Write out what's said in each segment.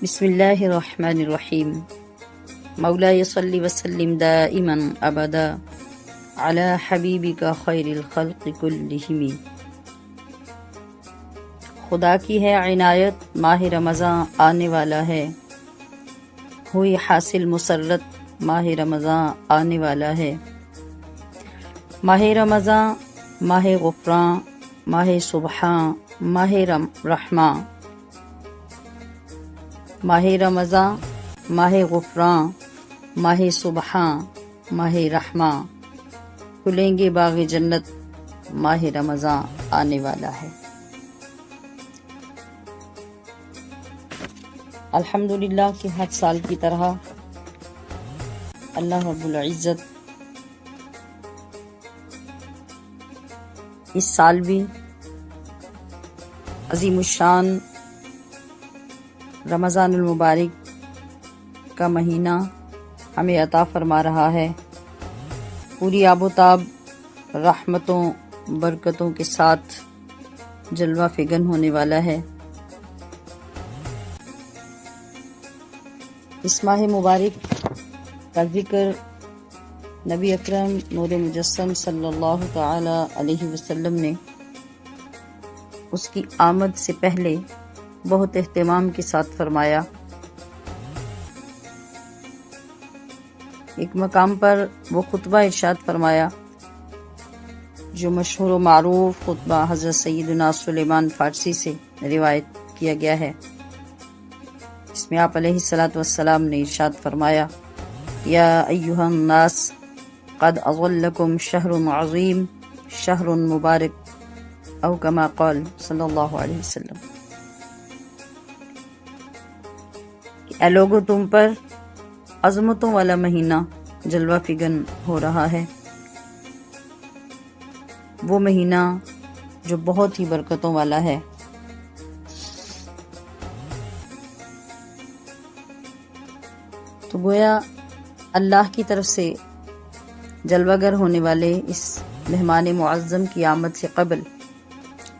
بسم اللہ الرحمن الرحیم مولاي صلی وسلم دائما ابدا علی حبیبک خیر الخلق کلہم۔ خدا کی ہے عنایت ماہ رمضان آنے والا ہے، ہوئی حاصل مسرت ماہ رمضان آنے والا ہے۔ ماہ رمضان، ماہ غفران، ماہ سبحان، ماہ رحماں۔ ماہ رمضان، ماہ غفران، ماہ سبحان، ماہ رحماں، کھلیں گے باغ جنت، ماہ رمضان آنے والا ہے۔ الحمدللہ کہ ہر سال کی طرح اللہ رب العزت اس سال بھی عظیم الشان رمضان المبارک کا مہینہ ہمیں عطا فرما رہا ہے۔ پوری آب و تاب رحمتوں برکتوں کے ساتھ جلوہ فگن ہونے والا ہے۔ اس ماہ مبارک کا ذکر نبی اکرم نور مجسم صلی اللہ تعالی علیہ وسلم نے اس کی آمد سے پہلے بہت اہتمام کے ساتھ فرمایا۔ ایک مقام پر وہ خطبہ ارشاد فرمایا جو مشہور و معروف خطبہ حضرت سیدنا سلیمان فارسی سے روایت کیا گیا ہے۔ اس میں آپ علیہ السلام نے ارشاد فرمایا، یا ایھا الناس قد اظلکم شہر عظیم شہر مبارک، او کما قال صلی اللہ علیہ وسلم، اے لوگو تم پر عظمتوں والا مہینہ جلوہ فگن ہو رہا ہے، وہ مہینہ جو بہت ہی برکتوں والا ہے۔ تو گویا اللہ کی طرف سے جلوہ گر ہونے والے اس مہمان معظم کی آمد سے قبل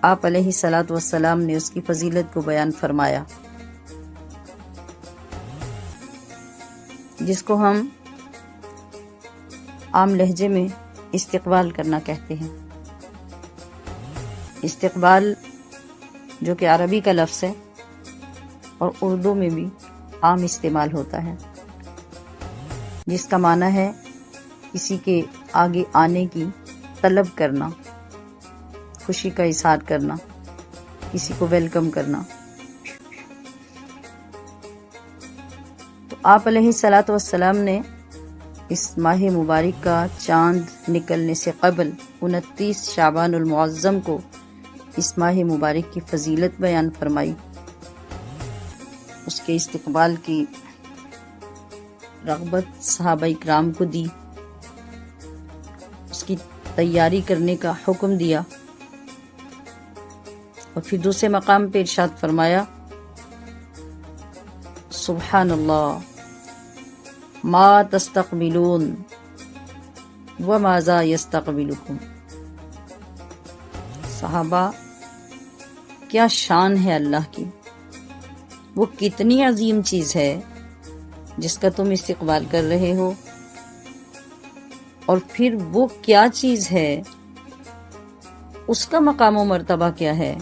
آپ علیہ السلام نے اس کی فضیلت کو بیان فرمایا، جس کو ہم عام لہجے میں استقبال کرنا کہتے ہیں۔ استقبال جو کہ عربی کا لفظ ہے اور اردو میں بھی عام استعمال ہوتا ہے، جس کا معنی ہے کسی کے آگے آنے کی طلب کرنا، خوشی کا اظہار کرنا، کسی کو ویلکم کرنا۔ تو آپ علیہ السلام نے اس ماہ مبارک کا چاند نکلنے سے قبل 29 شعبان المعظم کو اس ماہ مبارک کی فضیلت بیان فرمائی، اس کے استقبال کی رغبت صحابہ کرام کو دی، اس کی تیاری کرنے کا حکم دیا، اور پھر دوسرے مقام پہ ارشاد فرمایا، سبحان اللہ ما تستقبلون وماذا یستقبلکم۔ صحابہ، کیا شان ہے اللہ کی، وہ کتنی عظیم چیز ہے جس کا تم استقبال کر رہے ہو، اور پھر وہ کیا چیز ہے، اس کا مقام و مرتبہ کیا ہے،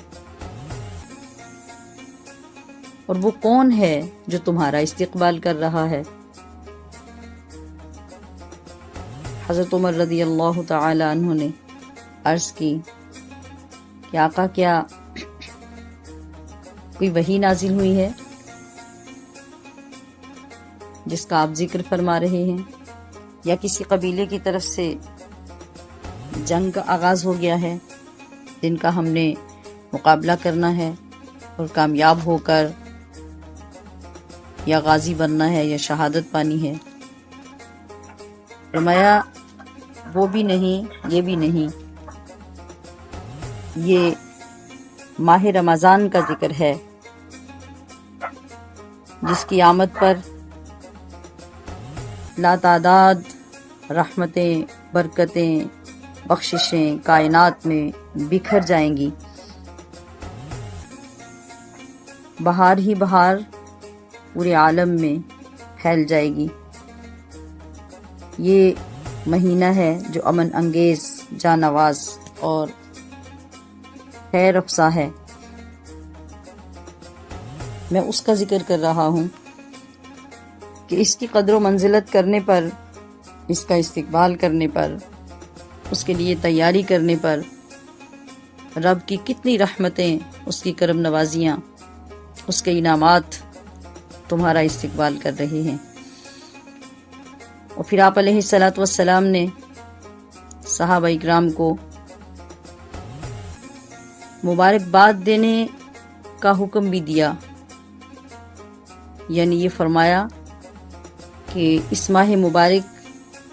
اور وہ کون ہے جو تمہارا استقبال کر رہا ہے۔ حضرت عمر رضی اللہ تعالی عنہ نے عرض کی کہ آقا، کیا کوئی وحی نازل ہوئی ہے جس کا آپ ذکر فرما رہے ہیں، یا کسی قبیلے کی طرف سے جنگ کا آغاز ہو گیا ہے جن کا ہم نے مقابلہ کرنا ہے اور کامیاب ہو کر یا غازی بننا ہے یا شہادت پانی ہے؟ فرمایا، وہ بھی نہیں، یہ بھی نہیں، یہ ماہ رمضان کا ذکر ہے، جس کی آمد پر لاتعداد رحمتیں، برکتیں، بخششیں کائنات میں بکھر جائیں گی۔ بہار ہی بہار پورے عالم میں پھیل جائے گی۔ یہ مہینہ ہے جو امن انگیز، جانواز اور خیر افزا ہے۔ میں اس کا ذکر کر رہا ہوں کہ اس کی قدر و منزلت کرنے پر، اس کا استقبال کرنے پر، اس کے لیے تیاری کرنے پر رب کی کتنی رحمتیں، اس کی کرم نوازیاں، اس کے انعامات تمہارا استقبال کر رہے ہیں۔ اور پھر آپ علیہ الصلاۃ والسلام نے صحابہ اکرام کو مبارکباد دینے کا حکم بھی دیا، یعنی یہ فرمایا کہ اس ماہ مبارک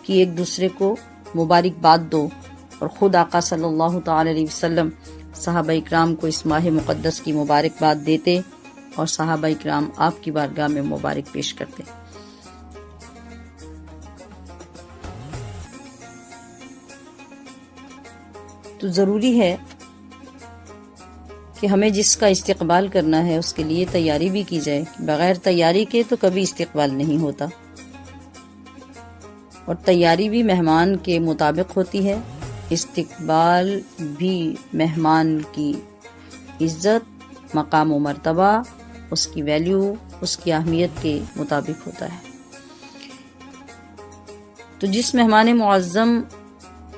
کی ایک دوسرے کو مبارکباد دو، اور خود آقا صلی اللہ تعالی علیہ وسلم صحابہ اکرام کو اس ماہ مقدس کی مبارکباد دیتے اور صحابہ اکرام آپ کی بارگاہ میں مبارک پیش کرتے۔ تو ضروری ہے کہ ہمیں جس کا استقبال کرنا ہے اس کے لیے تیاری بھی کی جائے۔ بغیر تیاری کے تو کبھی استقبال نہیں ہوتا، اور تیاری بھی مہمان کے مطابق ہوتی ہے، استقبال بھی مہمان کی عزت، مقام و مرتبہ، اس کی ویلیو، اس کی اہمیت کے مطابق ہوتا ہے۔ تو جس مہمان معظم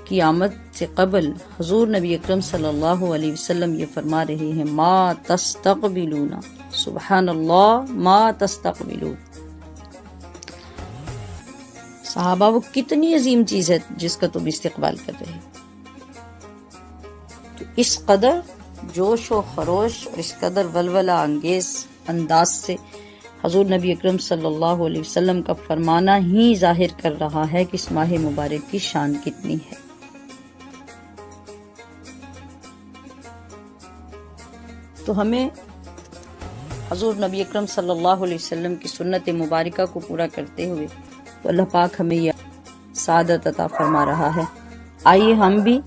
کی آمد سے قبل حضور نبی اکرم صلی اللہ علیہ وسلم یہ فرما رہے ہیں، ما تستقبلون، سبحان اللہ، ما تستقبلون۔ صحابہ وہ کتنی عظیم چیز ہے جس کا تم استقبال کر رہے ہیں۔ تو اس قدر جوش و خروش اور اس قدر ولولہ انگیز انداز سے حضور نبی اکرم صلی اللہ علیہ وسلم کا فرمانا ہی ظاہر کر رہا ہے کہ اس ماہ مبارک کی شان کتنی ہے۔ تو ہمیں حضور نبی اکرم صلی اللہ علیہ وسلم کی سنت مبارکہ کو پورا کرتے ہوئے تو اللہ پاک ہمیں یہ سعادت عطا فرما رہا ہے۔ آئیے ہم بھی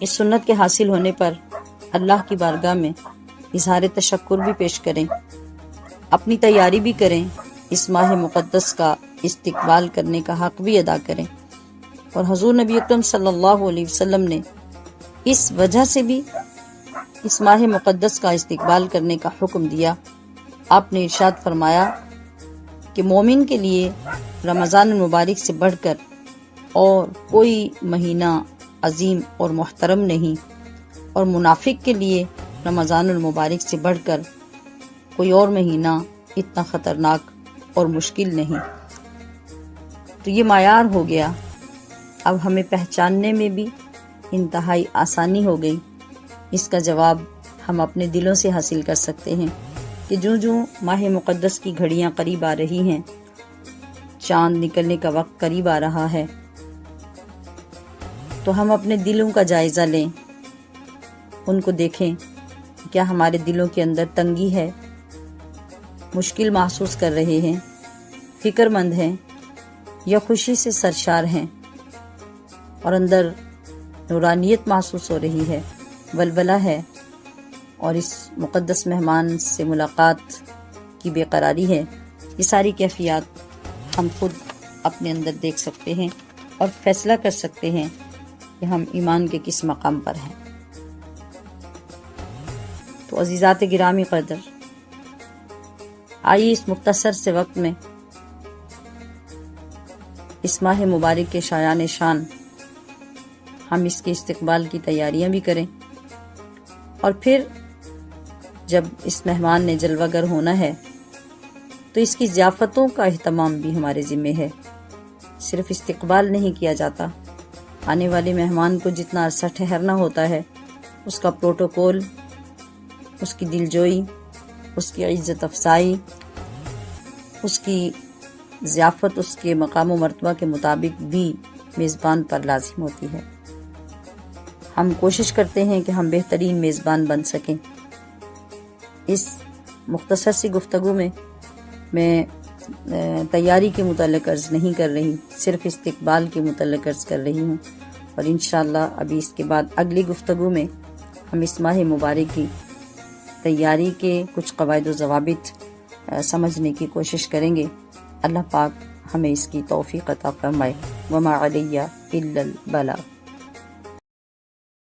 اس سنت کے حاصل ہونے پر اللہ کی بارگاہ میں اظہار تشکر بھی پیش کریں، اپنی تیاری بھی کریں، اس ماہ مقدس کا استقبال کرنے کا حق بھی ادا کریں۔ اور حضور نبی اکرم صلی اللہ علیہ وسلم نے اس وجہ سے بھی اس ماہ مقدس کا استقبال کرنے کا حکم دیا۔ آپ نے ارشاد فرمایا کہ مومن کے لیے رمضان المبارک سے بڑھ کر اور کوئی مہینہ عظیم اور محترم نہیں، اور منافق کے لیے رمضان المبارک سے بڑھ کر کوئی اور مہینہ اتنا خطرناک اور مشکل نہیں۔ تو یہ معیار ہو گیا، اب ہمیں پہچاننے میں بھی انتہائی آسانی ہو گئی۔ اس کا جواب ہم اپنے دلوں سے حاصل کر سکتے ہیں کہ جو ماہ مقدس کی گھڑیاں قریب آ رہی ہیں، چاند نکلنے کا وقت قریب آ رہا ہے، تو ہم اپنے دلوں کا جائزہ لیں، ان کو دیکھیں، کیا ہمارے دلوں کے اندر تنگی ہے، مشکل محسوس کر رہے ہیں، فکر مند ہیں، یا خوشی سے سرشار ہیں اور اندر نورانیت محسوس ہو رہی ہے، ولولہ ہے، اور اس مقدس مہمان سے ملاقات کی بے قراری ہے۔ یہ ساری کیفیات ہم خود اپنے اندر دیکھ سکتے ہیں اور فیصلہ کر سکتے ہیں کہ ہم ایمان کے کس مقام پر ہیں۔ تو عزیزات گرامی قدر، آئیے اس مختصر سے وقت میں اس ماہ مبارک کے شایان شان ہم اس کے استقبال کی تیاریاں بھی کریں، اور پھر جب اس مہمان نے جلوہ گر ہونا ہے تو اس کی ضیافتوں کا اہتمام بھی ہمارے ذمہ ہے۔ صرف استقبال نہیں کیا جاتا، آنے والے مہمان کو جتنا عرصہ ٹھہرنا ہوتا ہے اس کا پروٹوکول، اس کی دلجوئی، اس کی عزت افزائی، اس کی ضیافت اس کے مقام و مرتبہ کے مطابق بھی میزبان پر لازم ہوتی ہے۔ ہم کوشش کرتے ہیں کہ ہم بہترین میزبان بن سکیں۔ اس مختصر سی گفتگو میں تیاری کے متعلق عرض نہیں کر رہی، صرف استقبال کے متعلق عرض کر رہی ہوں، اور انشاءاللہ ابھی اس کے بعد اگلی گفتگو میں ہم اس ماہ مبارک کی تیاری کے کچھ قواعد و ضوابط سمجھنے کی کوشش کریں گے۔ اللہ پاک ہمیں اس کی توفیق عطا فرمائے۔ وما علیہ الا البلاغ۔